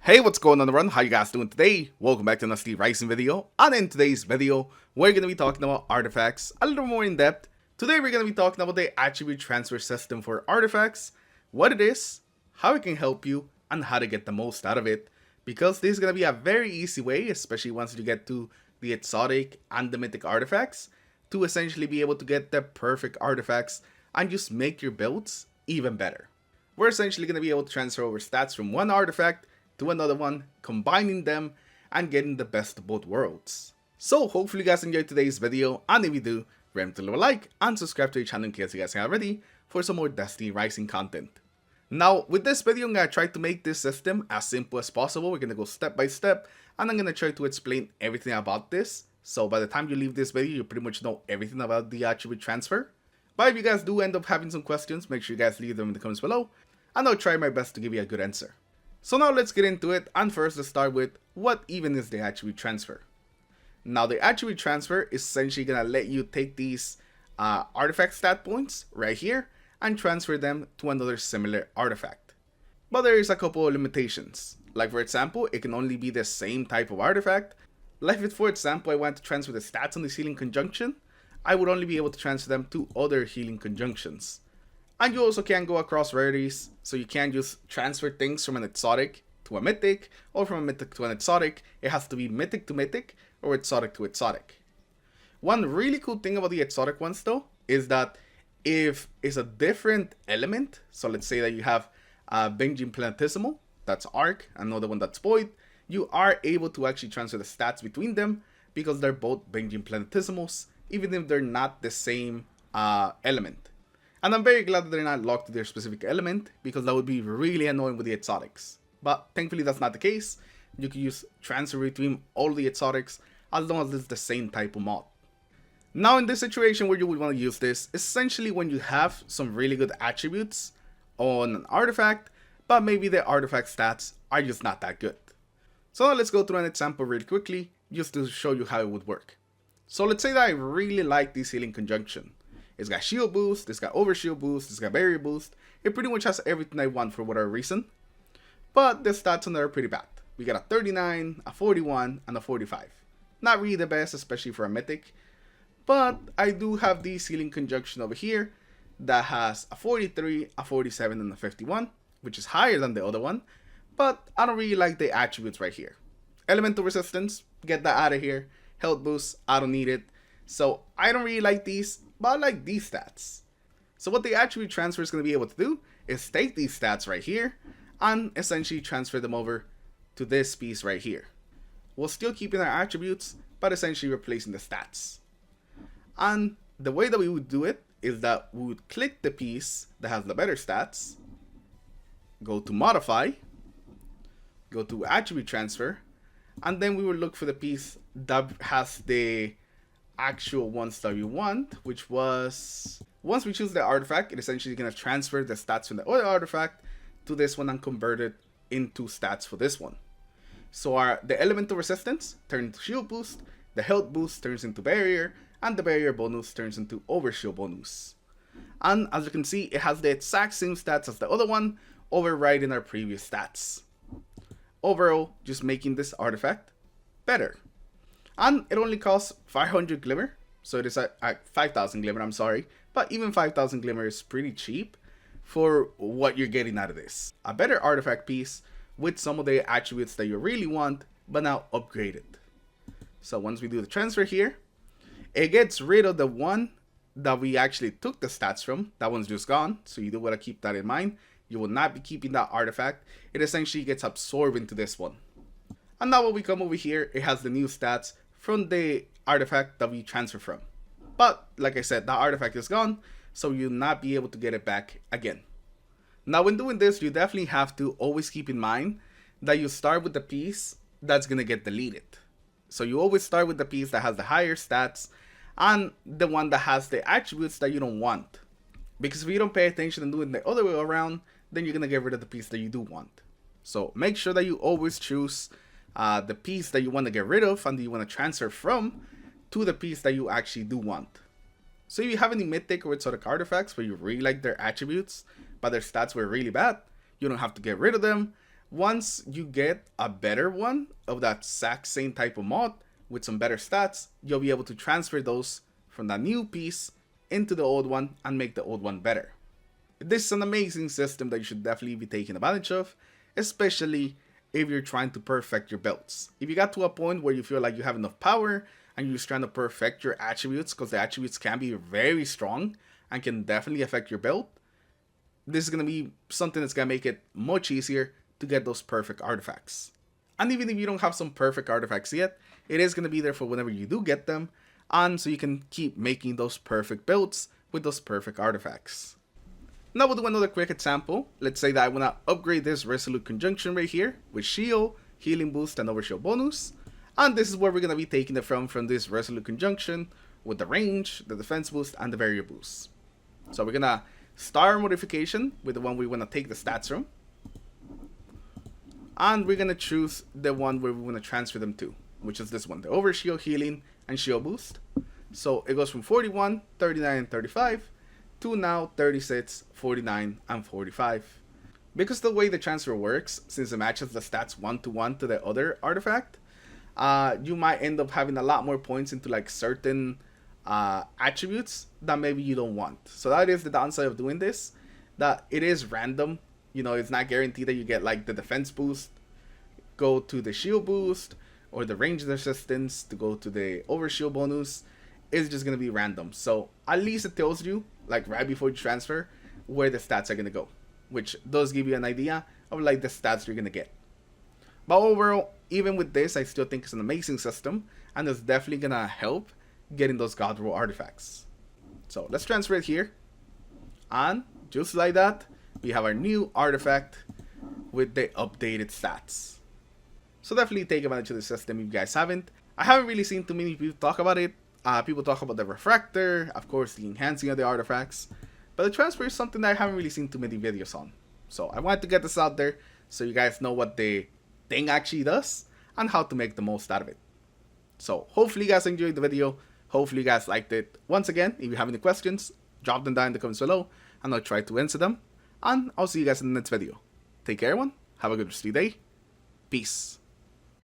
Hey, what's going on everyone? How you guys doing today? Welcome back to another Steve Rising video. And in today's video, we're going to be talking about artifacts a little more in depth. Today we're going to be talking about the attribute transfer system for artifacts, what it is, how it can help you, and how to get the most out of it. Because this is going to be a very easy way, especially once you get to the exotic and the mythic artifacts, to essentially be able to get the perfect artifacts and just make your builds even better. We're essentially going to be able to transfer over stats from one artifact to another one, combining them and getting the best of both worlds. So hopefully you guys enjoyed today's video, and if you do, remember to leave a like and subscribe to the channel in case you guys haven't already for some more Destiny Rising content. Now with this video I'm going to try to make this system as simple as possible. We're going to go step by step and I'm going to try to explain everything about this. So by the time you leave this video you pretty much know everything about the attribute transfer. But if you guys do end up having some questions, make sure you guys leave them in the comments below and I'll try my best to give you a good answer. So now let's get into it, and first let's start with what even is the attribute transfer. Now the attribute transfer is essentially going to let you take these artifact stat points right here and transfer them to another similar artifact. But there is a couple of limitations. Like for example, it can only be the same type of artifact. Like if for example I want to transfer the stats on this healing conjunction, I would only be able to transfer them to other healing conjunctions. And you also can go across rarities, so you can't just transfer things from an exotic to a mythic, or from a mythic to an exotic. It has to be mythic to mythic, or exotic to exotic. One really cool thing about the exotic ones though, is that if it's a different element, so let's say that you have Benjamin Planetesimal, that's Arc, another one that's Void, you are able to actually transfer the stats between them, because they're both Benjamin Planetesimals, even if they're not the same element. And I'm very glad that they're not locked to their specific element, because that would be really annoying with the exotics. But thankfully that's not the case. You can use transfer between all the exotics as long as it's the same type of mod. Now in this situation where you would want to use this, essentially when you have some really good attributes on an artifact, but maybe the artifact stats are just not that good. So now let's go through an example really quickly, just to show you how it would work. So let's say that I really like this healing conjunction. It's got shield boost, it's got overshield boost, it's got barrier boost. It pretty much has everything I want for whatever reason. But the stats on there are pretty bad. We got a 39, a 41, and a 45. Not really the best, especially for a mythic. But I do have the healing conjunction over here that has a 43, a 47, and a 51, which is higher than the other one. But I don't really like the attributes right here. Elemental resistance, get that out of here. Health boost, I don't need it. So I don't really like these, but I like these stats. So what the attribute transfer is going to be able to do is take these stats right here and essentially transfer them over to this piece right here. We'll still keep in our attributes, but essentially replacing the stats. And the way that we would do it is that we would click the piece that has the better stats, go to modify, go to attribute transfer, and then we would look for the piece that has the actual ones that we want, which was, once we choose the artifact, it essentially going to transfer the stats from the other artifact to this one and convert it into stats for this one. So the elemental resistance turns into shield boost, the health boost turns into barrier, and the barrier bonus turns into overshield bonus. And as you can see, it has the exact same stats as the other one, overriding our previous stats. Overall, just making this artifact better. And it only costs 500 glimmer, so it is at 5,000 glimmer, I'm sorry. But even 5,000 glimmer is pretty cheap for what you're getting out of this. A better artifact piece with some of the attributes that you really want, but now upgraded. So once we do the transfer here, it gets rid of the one that we actually took the stats from. That one's just gone, so you do want to keep that in mind. You will not be keeping that artifact. It essentially gets absorbed into this one. And now when we come over here, it has the new stats from the artifact that we transfer from. But like I said, that artifact is gone, so you'll not be able to get it back again. Now when doing this, you definitely have to always keep in mind that you start with the piece that's going to get deleted. So you always start with the piece that has the higher stats and the one that has the attributes that you don't want. Because if you don't pay attention and do it the other way around, then you're going to get rid of the piece that you do want. So make sure that you always choose the piece that you want to get rid of and that you want to transfer from to the piece that you actually do want. So if you have any mythic or exotic artifacts where you really like their attributes, but their stats were really bad, you don't have to get rid of them. Once you get a better one of that exact same type of mod with some better stats, you'll be able to transfer those from that new piece into the old one and make the old one better. This is an amazing system that you should definitely be taking advantage of, especially if you're trying to perfect your builds. If you got to a point where you feel like you have enough power and you're just trying to perfect your attributes, because the attributes can be very strong and can definitely affect your build, this is going to be something that's going to make it much easier to get those perfect artifacts. And even if you don't have some perfect artifacts yet, it is going to be there for whenever you do get them, and so you can keep making those perfect builds with those perfect artifacts. Now we'll do another quick example. Let's say that I want to upgrade this Resolute Conjunction right here with shield, healing boost, and overshield bonus. And this is where we're going to be taking it from this Resolute Conjunction with the range, the defense boost, and the barrier boost. So we're going to start our modification with the one we want to take the stats from. And we're going to choose the one where we want to transfer them to, which is this one, the overshield, healing, and shield boost. So it goes from 41, 39, and 35 to now 36, 49, and 45. Because the way the transfer works, since it matches the stats 1-to-1 to the other artifact, you might end up having a lot more points into like certain attributes that maybe you don't want. So that is the downside of doing this, that it is random. You know, it's not guaranteed that you get like the defense boost go to the shield boost, or the range resistance to go to the overshield bonus. It's just going to be random. So at least it tells you, like right before you transfer, where the stats are going to go, which does give you an idea of like the stats you're going to get. But overall, even with this, I still think it's an amazing system, and it's definitely going to help getting those God Roll artifacts. So let's transfer it here, and just like that, we have our new artifact with the updated stats. So definitely take advantage of the system if you guys haven't. I haven't really seen too many people talk about it. People talk about the refractor, of course the enhancing of the artifacts, but the transfer is something that I haven't really seen too many videos on. So I wanted to get this out there so you guys know what the thing actually does and how to make the most out of it. So hopefully you guys enjoyed the video. Hopefully you guys liked it. Once again, if you have any questions, drop them down in the comments below and I'll try to answer them. And I'll see you guys in the next video. Take care everyone. Have a good rest of your day. Peace.